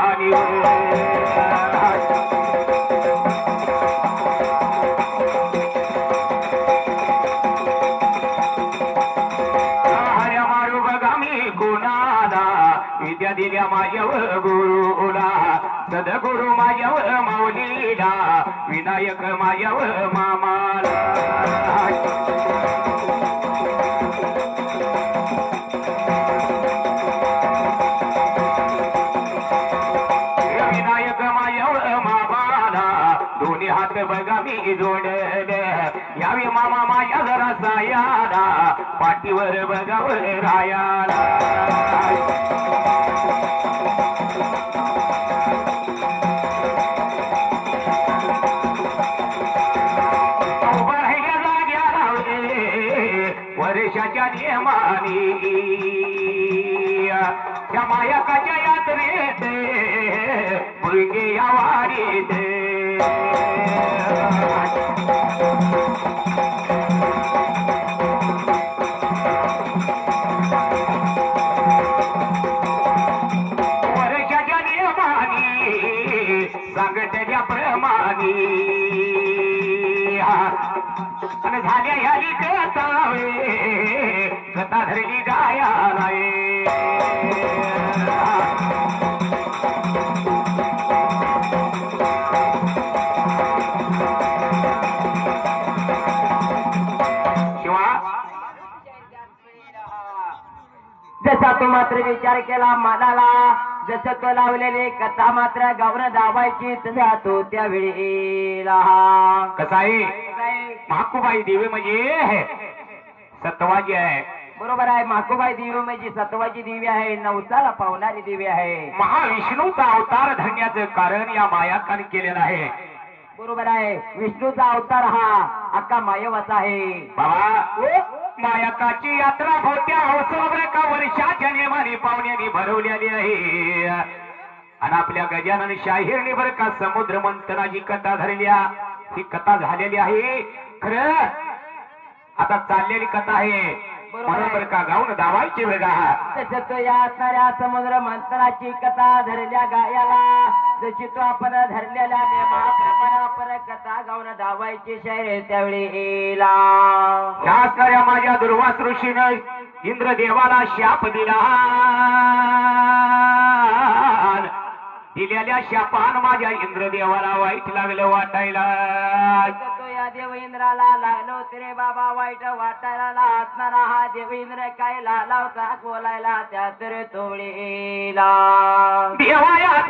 मानी विद्या दिल्या माझ्याव गुरुला सद्गुरु माझ्याव माऊलीला विनायक माझ्याव मामाला विनायक माझ्याव मामाला दोन्ही हात बघा मी जोडले यावी मामा माझ्या जरा सायाला पाठीवर बघावर रायाला वर्षाच्या नियमानी त्या मायकाच्या यात्रेत मुलगे या वारीत वर्षाच्या नियमानी सांगत्या प्रमाणी आणि झाल्या ह्याली कथा धरली गायाला शिवा जसा तू मात्र विचार केला मनाला जसं तो लावलेली कथा मात्र गावनं दावायची जातो त्यावेळी कसा आहे महाकुबाई देवी म्हणजे सत्वाजी आहे बरोबर आहे महाकुबाई देवी म्हणजे सत्वाची देवी आहे नवसाला पावणारी देवी आहे महाविष्णूचा अवतार धरण्याचं कारण या मायाकाने केलेलं आहे बरोबर आहे विष्णूचा अवतार हा अक्का मायवाचा आहे बाबा मायाकाची यात्रा होत्या हौसवर का वर्षाच्या नियमाने पाहुण्याने भरवलेली आहे आणि आपल्या गजानन शाहीरने बर का समुद्र मंथनाची कथा धरल्या ही कथा झालेली आहे खरं आता चाललेली कथा आहे बरोबर का गाऊन दावायची वेगळा तसं तो या असणाऱ्या समुद्र मंथनाची कथा धरल्या गायाला जशी तो आपण धरलेल्या नियमाप्रमाणे आपण कथा गाऊन दावायची शाहीर त्यावेळी या असणाऱ्या माझ्या दुर्वास ऋषीनं इंद्रदेवाला शाप दिला दिलेल्या शापान माझ्या इंद्रदेवाला वाईट लागलं वाटायला या देव इंद्राला लागलो तरी बाबा वाईट वाटायला असणारा हा देव इंद्र काय लावता बोलायला त्या तर तोडीला देवा